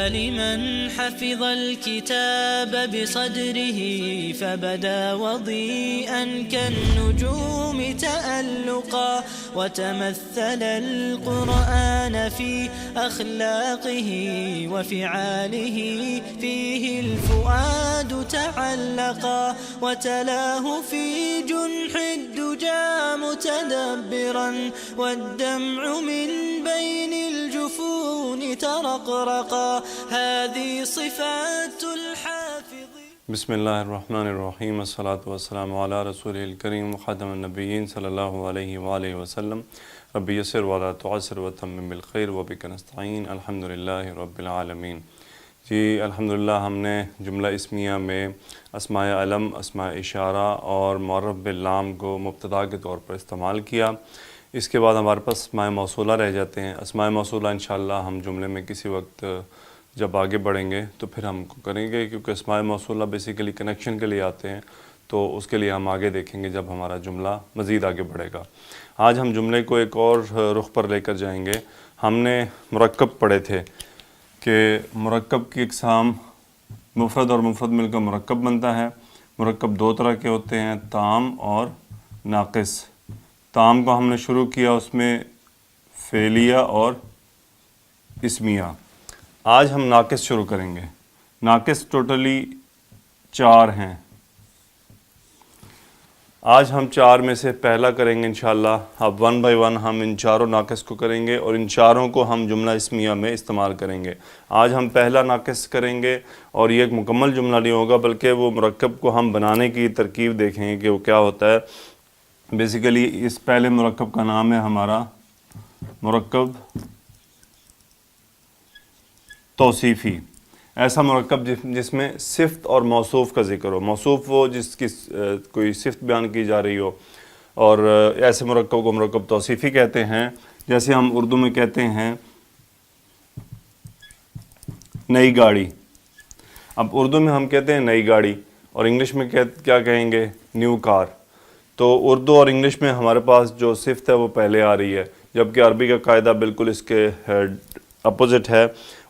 لمن حفظ الكتاب بصدره فبدا وضيئا كالنجوم تألقا وتمثل القرآن في أخلاقه وفعاله فيه الفؤاد تعلقا وتلاه في جنح الدجى متدبرا والدمع من بين الجفون ترقرقا هذه صفات الحافظ. بسم اللہ الرحمن الرحیم، الصلاۃ والسلام علی رسول الکریم خاتم النبیین صلی اللہ علیہ وآلہ وسلم. رب یسر ولا تعسر وتمم بالخیر وبک نستعین الحمدللہ رب العالمین. جی الحمدللہ ہم نے جملہ اسمیہ میں اسماء علم، اسماء اشارہ اور معرف باللام کو مبتدا کے طور پر استعمال کیا. اس کے بعد ہمارے پاس اسماء موصولہ رہ جاتے ہیں. اسماء موصولہ انشاءاللہ ہم جملے میں کسی وقت جب آگے بڑھیں گے تو پھر ہم کو کریں گے، کیونکہ اسماء موصولہ بیسیکلی کنیکشن کے لیے آتے ہیں، تو اس کے لیے ہم آگے دیکھیں گے جب ہمارا جملہ مزید آگے بڑھے گا. آج ہم جملے کو ایک اور رخ پر لے کر جائیں گے. ہم نے مرکب پڑھے تھے کہ مرکب کی اقسام مفرد اور مفرد مل کر مرکب بنتا ہے. مرکب دو طرح کے ہوتے ہیں، تام اور ناقص. تام کو ہم نے شروع کیا اس میں فعلیہ اور اسمیہ. آج ہم ناقص شروع کریں گے. ناقص ٹوٹلی 4 ہیں. آج ہم 4 میں سے پہلا کریں گے انشاءاللہ. اب 1 بائی 1 ہم ان چاروں ناقص کو کریں گے اور ان چاروں کو ہم جملہ اسمیہ میں استعمال کریں گے. آج ہم پہلا ناقص کریں گے اور یہ ایک مکمل جملہ نہیں ہوگا، بلکہ وہ مرکب کو ہم بنانے کی ترکیب دیکھیں گے کہ وہ کیا ہوتا ہے. بیسیکلی اس پہلے مرکب کا نام ہے ہمارا مرکب توصیفی. ایسا مرکب جس میں صفت اور موصوف کا ذکر ہو. موصوف وہ جس کی کوئی صفت بیان کی جا رہی ہو، اور ایسے مرکب کو مرکب توصیفی کہتے ہیں. جیسے ہم اردو میں کہتے ہیں نئی گاڑی. اب اردو میں ہم کہتے ہیں نئی گاڑی اور انگلش میں کیا کہیں گے؟ New car. تو اردو اور انگلش میں ہمارے پاس جو صفت ہے وہ پہلے آ رہی ہے، جبکہ عربی کا قاعدہ بالکل اس کے اپوزٹ ہے.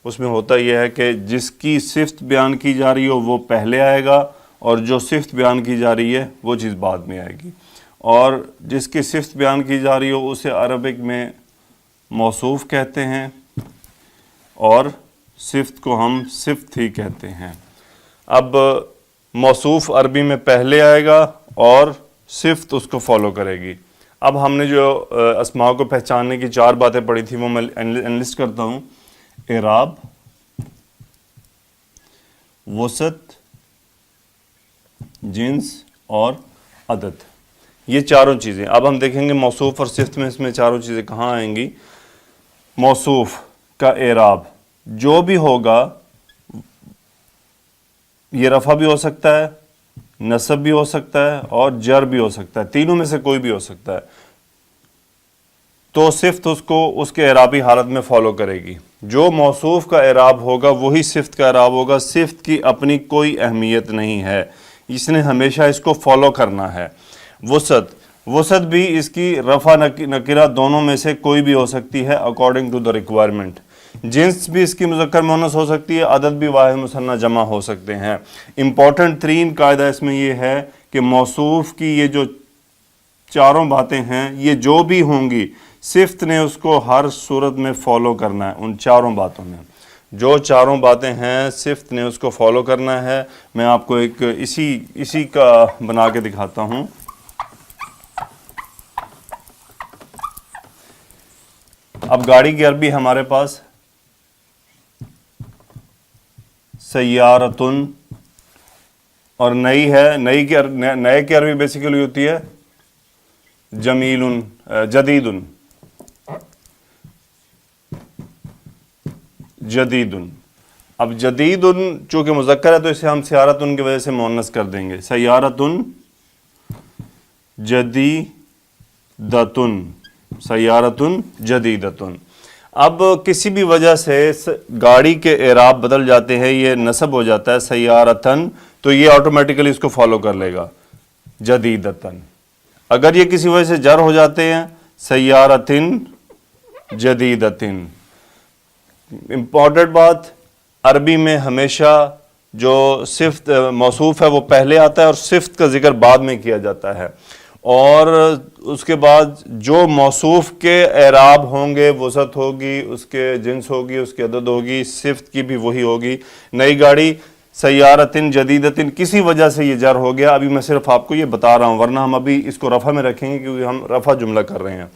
اس میں ہوتا یہ ہے کہ جس کی صفت بیان کی جا رہی ہو وہ پہلے آئے گا، اور جو صفت بیان کی جا رہی ہے وہ چیز بعد میں آئے گی. اور جس کی صفت بیان کی جا رہی ہو اسے عربک میں موصوف کہتے ہیں، اور صفت کو ہم صفت ہی کہتے ہیں. اب موصوف عربی میں پہلے آئے گا اور صفت اس کو فالو کرے گی. اب ہم نے جو اسماء کو پہچاننے کی 4 باتیں پڑھی تھی وہ میں انلسٹ کرتا ہوں. اعراب، وسعت، جنس اور عدد. یہ چاروں چیزیں اب ہم دیکھیں گے موصوف اور صفت میں اس میں چاروں چیزیں کہاں آئیں گی. موصوف کا اعراب جو بھی ہوگا یہ رفع بھی ہو سکتا ہے، نصب بھی ہو سکتا ہے اور جر بھی ہو سکتا ہے. تینوں میں سے کوئی بھی ہو سکتا ہے. تو صفت اس کو اس کے اعرابی حالت میں فالو کرے گی. جو موصوف کا اعراب ہوگا وہی صفت کا اعراب ہوگا. صفت کی اپنی کوئی اہمیت نہیں ہے، اس نے ہمیشہ اس کو فالو کرنا ہے. وسعت بھی اس کی رفع نکرہ دونوں میں سے کوئی بھی ہو سکتی ہے اکارڈنگ ٹو دا ریکوائرمنٹ. جنس بھی اس کی مذکر مؤنث ہو سکتی ہے، عدد بھی واحد مثنیٰ جمع ہو سکتے ہیں. امپورٹنٹ ترین قاعدہ اس میں یہ ہے کہ موصوف کی یہ جو چاروں باتیں ہیں یہ جو بھی ہوں گی صفت نے اس کو ہر صورت میں فالو کرنا ہے. ان چاروں باتوں میں جو چاروں باتیں ہیں صفت نے اس کو فالو کرنا ہے. میں آپ کو ایک اسی کا بنا کے دکھاتا ہوں. اب گاڑی کی عربی ہمارے پاس سیارتن اور نئی ہے. نئے کی عربی بیسیکلی ہوتی ہے جمیلن، جدیدن. اب جدیدن چونکہ مذکر ہے تو اسے ہم سیارتن کی وجہ سے مؤنث کر دیں گے. سیارتن جدیدتن، سیارتن جدیدتن. اب کسی بھی وجہ سے گاڑی کے اعراب بدل جاتے ہیں، یہ نصب ہو جاتا ہے سیارتن، تو یہ آٹومیٹیکلی اس کو فالو کر لے گا جدیدتن. اگر یہ کسی وجہ سے جر ہو جاتے ہیں سیارتن جدیدتن. امپورٹنٹ بات، عربی میں ہمیشہ جو صفت موصوف ہے وہ پہلے آتا ہے اور صفت کا ذکر بعد میں کیا جاتا ہے، اور اس کے بعد جو موصوف کے اعراب ہوں گے، وسعت ہوگی، اس کے جنس ہوگی، اس کی عدد ہوگی، صفت کی بھی وہی ہوگی۔ نئی گاڑی سیارتن جدیدتن کسی وجہ سے یہ جر ہو گیا، ابھی میں صرف آپ کو یہ بتا رہا ہوں، ورنہ ہم ابھی اس کو رفع میں رکھیں گے کیونکہ ہم رفع جملہ کر رہے ہیں۔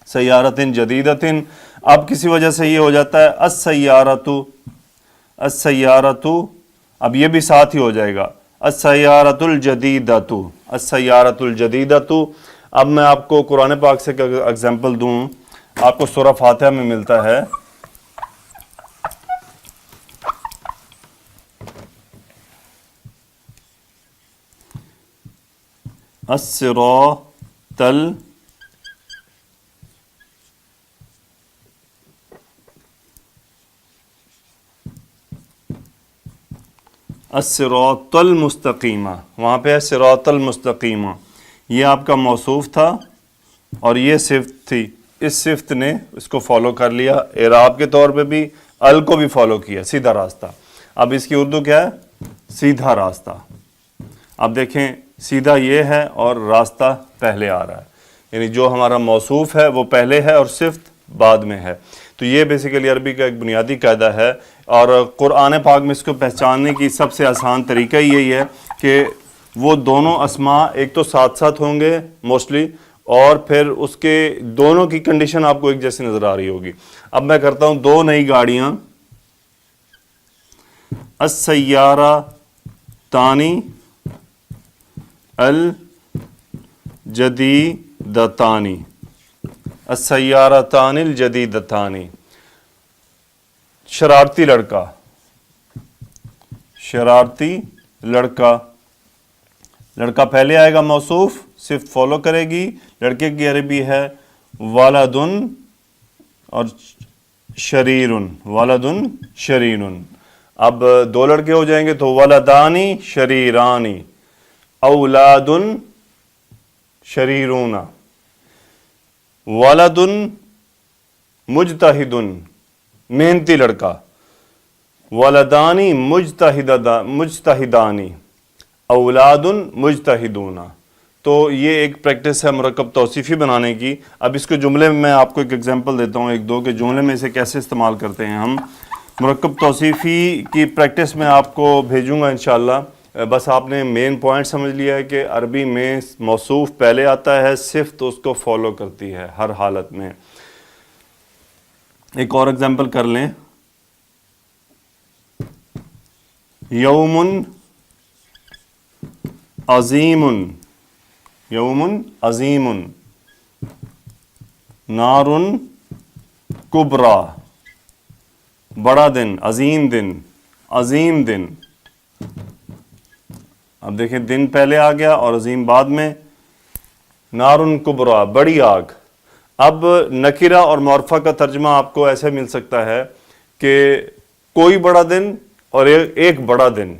سیارتن جدیدتن، اب کسی وجہ سے یہ ہو جاتا ہے السیارتو، السیارتو، اب یہ بھی ساتھ ہی ہو جائے گا السیارۃ الجدیدۃ، السیارۃ الجدیدۃ۔ اب میں آپ کو قرآن پاک سے اگزامپل دوں، آپ کو سورہ فاتحہ میں ملتا ہے الصراط الصراط المستقیمہ، وہاں پہ ہے صراط المستقیمہ، یہ آپ کا موصوف تھا اور یہ صفت تھی، اس صفت نے اس کو فالو کر لیا، اعراب کے طور پہ بھی، ال کو بھی فالو کیا، سیدھا راستہ۔ اب اس کی اردو کیا ہے؟ سیدھا راستہ۔ اب دیکھیں سیدھا یہ ہے اور راستہ پہلے آ رہا ہے، یعنی جو ہمارا موصوف ہے وہ پہلے ہے اور صفت بعد میں ہے۔ تو یہ بیسیکلی عربی کا ایک بنیادی قاعدہ ہے، اور قرآن پاک میں اس کو پہچاننے کی سب سے آسان طریقہ یہی ہے کہ وہ دونوں اسماء ایک تو ساتھ ساتھ ہوں گے موسٹلی، اور پھر اس کے دونوں کی کنڈیشن آپ کو ایک جیسی نظر آ رہی ہوگی۔ اب میں کرتا ہوں دو نئی گاڑیاں، السیارہ تانی الجدیدتانی، السیارتان الجدیدتانی۔ شرارتی لڑکا، شرارتی لڑکا، لڑکا پہلے آئے گا موصوف، صفت فالو کرے گی۔ لڑکے کی عربی ہے والدن اور شریرن، والدن شریرن۔ اب دو لڑکے ہو جائیں گے تو ولدانی شریرانی، اولادن شریرون، ولدن مجتہدن محنتی لڑکا، ولدانی مجتہدانی، اولادن مجتہدون۔ تو یہ ایک پریکٹس ہے مرکب توصیفی بنانے کی۔ اب اس کے جملے میں آپ کو ایک ایگزامپل دیتا ہوں، ایک دو کے جملے میں اسے کیسے استعمال کرتے ہیں ہم۔ مرکب توصیفی کی پریکٹس میں آپ کو بھیجوں گا انشاءاللہ، بس آپ نے مین پوائنٹ سمجھ لیا ہے کہ عربی میں موصوف پہلے آتا ہے، صفت اس کو فالو کرتی ہے ہر حالت میں۔ ایک اور ایگزامپل کر لیں، یوم عظیم، یوم عظیم، نار کبریٰ، بڑا دن، عظیم دن، عظیم دن۔ اب دیکھیں دن پہلے آ گیا اور عظیم بعد میں۔ نار کبریٰ، بڑی آگ۔ اب نکرہ اور معرفہ کا ترجمہ آپ کو ایسے مل سکتا ہے کہ کوئی بڑا دن اور ایک بڑا دن۔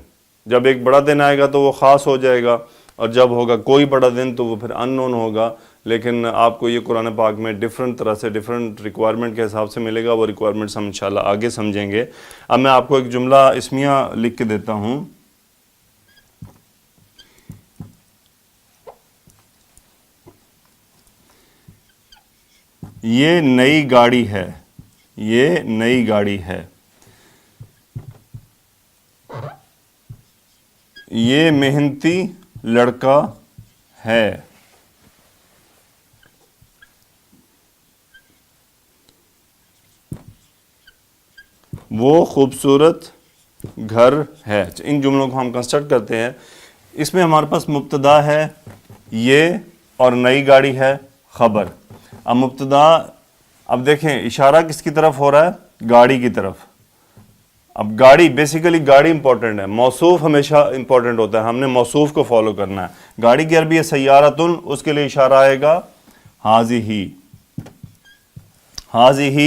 جب ایک بڑا دن آئے گا تو وہ خاص ہو جائے گا، اور جب ہوگا کوئی بڑا دن تو وہ پھر ان نون ہوگا۔ لیکن آپ کو یہ قرآن پاک میں ڈیفرنٹ طرح سے ڈیفرنٹ ریکوائرمنٹ کے حساب سے ملے گا، وہ ریکوائرمنٹس ہم انشاءاللہ آگے سمجھیں گے۔ اب میں آپ کو ایک جملہ اسمیہ لکھ کے دیتا ہوں، یہ نئی گاڑی ہے، یہ نئی گاڑی ہے، یہ محنتی لڑکا ہے، وہ خوبصورت گھر ہے۔ ان جملوں کو ہم کنسٹرکٹ کرتے ہیں۔ اس میں ہمارے پاس مبتدا ہے یہ، اور نئی گاڑی ہے خبر۔ اب مبتدا، اب دیکھیں اشارہ کس کی طرف ہو رہا ہے؟ گاڑی کی طرف۔ اب گاڑی، بیسیکلی گاڑی امپورٹنٹ ہے، موصوف ہمیشہ امپورٹنٹ ہوتا ہے، ہم نے موصوف کو فالو کرنا ہے۔ گاڑی کی عربی ہے سیارتن، اس کے لیے اشارہ آئے گا ہاذہ، ہاذہ۔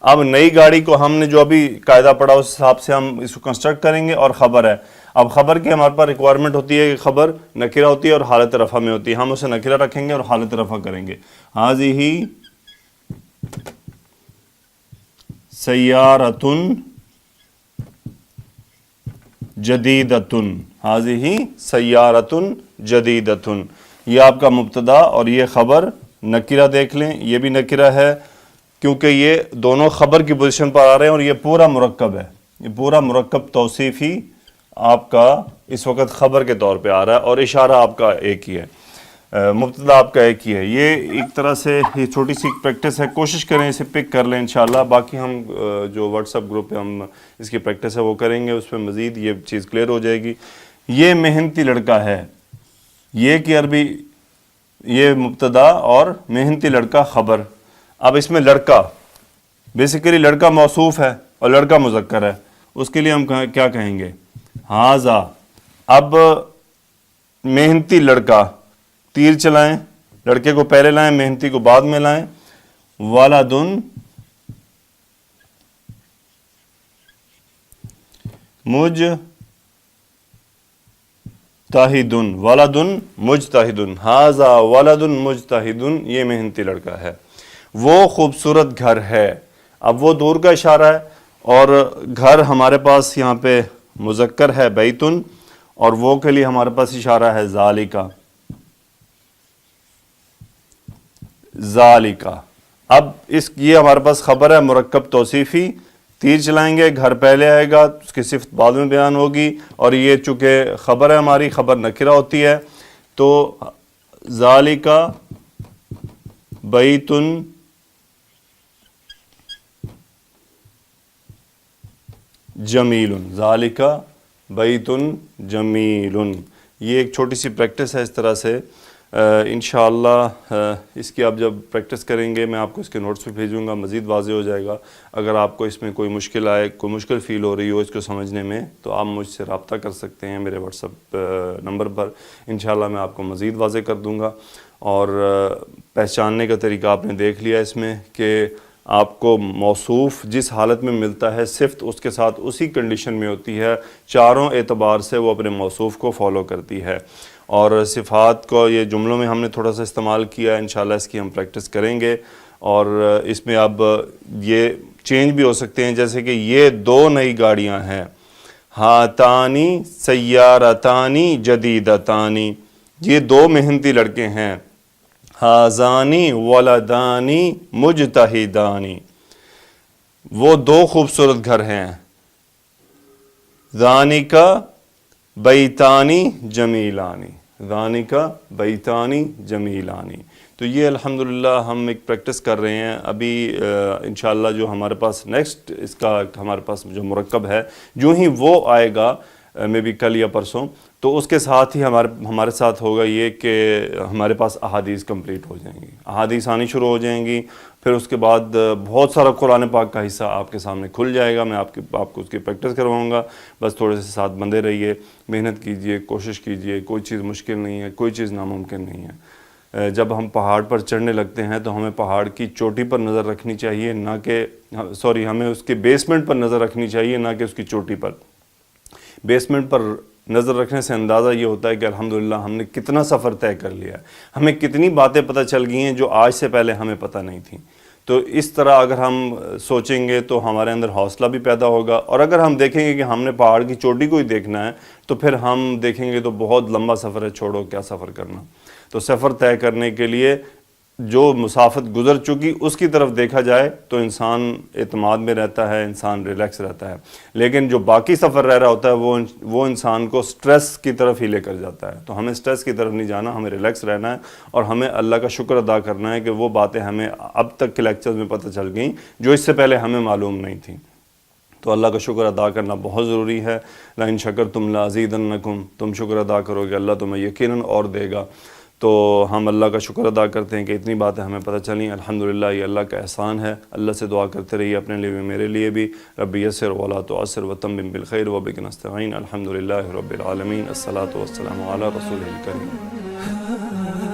اب نئی گاڑی کو ہم نے جو ابھی قاعدہ پڑھا اس حساب سے ہم اس کو کنسٹرکٹ کریں گے، اور خبر ہے۔ اب خبر کی ہمارے پاس ریکوائرمنٹ ہوتی ہے کہ خبر نکرہ ہوتی ہے اور حالت رفع میں ہوتی ہے، ہم اسے نکرہ رکھیں گے اور حالت رفع کریں گے۔ ہاذہ سیارتن جدیدتن، ہاذہ سیارتن جدیدتن، یہ آپ کا مبتدا اور یہ خبر نکرہ دیکھ لیں، یہ بھی نکرہ ہے کیونکہ یہ دونوں خبر کی پوزیشن پر آ رہے ہیں اور یہ پورا مرکب ہے، یہ پورا مرکب توصیفی آپ کا اس وقت خبر کے طور پہ آ رہا ہے اور اشارہ آپ کا ایک ہی ہے، مبتدا آپ کا ایک ہی ہے۔ یہ ایک طرح سے یہ چھوٹی سی پریکٹس ہے، کوشش کریں اسے پک کر لیں انشاءاللہ۔ باقی ہم جو واٹس ایپ گروپ پہ ہم اس کی پریکٹس ہے وہ کریں گے، اس پہ مزید یہ چیز کلیئر ہو جائے گی۔ یہ محنتی لڑکا ہے، یہ کی عربی یہ مبتدا اور محنتی لڑکا خبر۔ اب اس میں لڑکا بیسیکلی لڑکا موصوف ہے اور لڑکا مذکر ہے، اس کے لیے ہم کیا کہیں گے؟ ہاذا۔ اب محنتی لڑکا، تیر چلائیں، لڑکے کو پہلے لائیں، محنتی کو بعد میں لائیں۔ ولدن مجتہدن، ولدن مجتہدن، ہاذا ولدن مجتہدن، یہ محنتی لڑکا ہے۔ وہ خوبصورت گھر ہے، اب وہ دور کا اشارہ ہے اور گھر ہمارے پاس یہاں پہ مذکر ہے بیتن، اور وہ کے لیے ہمارے پاس اشارہ ہے ذالکا، ذالکا۔ اب یہ ہمارے پاس خبر ہے مرکب توصیفی، تیر چلائیں گے، گھر پہلے آئے گا، اس کی صفت بعد میں بیان ہوگی، اور یہ چونکہ خبر ہے ہماری، خبر نکرہ ہوتی ہے، تو ذالکا بیتن جمیل، ذالکا بیتن جمیل۔ یہ ایک چھوٹی سی پریکٹس ہے اس طرح سے، انشاءاللہ اس کی آپ جب پریکٹس کریں گے میں آپ کو اس کے نوٹس بھی بھیجوں گا، مزید واضح ہو جائے گا۔ اگر آپ کو اس میں کوئی مشکل آئے، کوئی مشکل فیل ہو رہی ہو اس کو سمجھنے میں، تو آپ مجھ سے رابطہ کر سکتے ہیں میرے واٹس ایپ نمبر پر، انشاءاللہ میں آپ کو مزید واضح کر دوں گا۔ اور پہچاننے کا طریقہ آپ نے دیکھ لیا اس میں کہ آپ کو موصوف جس حالت میں ملتا ہے صفت اس کے ساتھ اسی کنڈیشن میں ہوتی ہے، چاروں اعتبار سے وہ اپنے موصوف کو فالو کرتی ہے۔ اور صفات کو یہ جملوں میں ہم نے تھوڑا سا استعمال کیا ہے، انشاءاللہ اس کی ہم پریکٹس کریں گے، اور اس میں اب یہ چینج بھی ہو سکتے ہیں، جیسے کہ یہ دو نئی گاڑیاں ہیں، ہاتانی سیارتانی جدیدتانی، یہ دو محنتی لڑکے ہیں، ہازانی ولدانی مجتہدانی، وہ دو خوبصورت گھر ہیں، ذانکا بیتانی جمیلانی، ذانکا بیتانی جمیلانی۔ تو یہ الحمدللہ ہم ایک پریکٹس کر رہے ہیں ابھی، انشاءاللہ جو ہمارے پاس نیکسٹ اس کا ہمارے پاس جو مرکب ہے، جو ہی وہ آئے گا میں بھی کل یا پرسوں، تو اس کے ساتھ ہی ہمارے ساتھ ہوگا یہ کہ ہمارے پاس احادیث کمپلیٹ ہو جائیں گی، احادیث آنی شروع ہو جائیں گی، پھر اس کے بعد بہت سارا قرآن پاک کا حصہ آپ کے سامنے کھل جائے گا۔ میں آپ کو اس کی پریکٹس کرواؤں گا، بس تھوڑے سے ساتھ بندے رہیے، محنت کیجئے، کوشش کیجئے، کوئی چیز مشکل نہیں ہے، کوئی چیز ناممکن نہیں ہے۔ جب ہم پہاڑ پر چڑھنے لگتے ہیں تو ہمیں پہاڑ کی چوٹی پر نظر رکھنی چاہیے، نہ کہ ہمیں اس کے بیسمنٹ پر نظر رکھنی چاہیے، نہ کہ اس کی چوٹی پر۔ بیسمنٹ پر نظر رکھنے سے اندازہ یہ ہوتا ہے کہ الحمدللہ ہم نے کتنا سفر طے کر لیا ہے، ہمیں کتنی باتیں پتہ چل گئی ہیں جو آج سے پہلے ہمیں پتہ نہیں تھیں۔ تو اس طرح اگر ہم سوچیں گے تو ہمارے اندر حوصلہ بھی پیدا ہوگا، اور اگر ہم دیکھیں گے کہ ہم نے پہاڑ کی چوٹی کو ہی دیکھنا ہے تو پھر ہم دیکھیں گے تو بہت لمبا سفر ہے، چھوڑو کیا سفر کرنا۔ تو سفر طے کرنے کے لیے جو مسافت گزر چکی اس کی طرف دیکھا جائے تو انسان اعتماد میں رہتا ہے، انسان ریلیکس رہتا ہے، لیکن جو باقی سفر رہ رہا ہوتا ہے وہ انسان کو سٹریس کی طرف ہی لے کر جاتا ہے۔ تو ہمیں سٹریس کی طرف نہیں جانا، ہمیں ریلیکس رہنا ہے، اور ہمیں اللہ کا شکر ادا کرنا ہے کہ وہ باتیں ہمیں اب تک کے لیکچرز میں پتہ چل گئیں جو اس سے پہلے ہمیں معلوم نہیں تھیں۔ تو اللہ کا شکر ادا کرنا بہت ضروری ہے۔ لَإِن شَكَرْتُمْ لَأَزِيدَنَّكُمْ، تم شکر ادا کرو گے اللہ تمہیں یقیناً اور دے گا۔ تو ہم اللہ کا شکر ادا کرتے ہیں کہ اتنی باتیں ہمیں پتہ چلیں، الحمدللہ یہ اللہ کا احسان ہے۔ اللہ سے دعا کرتے رہیے اپنے لیے بھی، میرے لیے بھی۔ رب یسر ولا تعسر وتمم بالخیر وبک نستعین۔ الحمدللہ رب العالمین، الصلاۃ والسلام علی رسول الکریم۔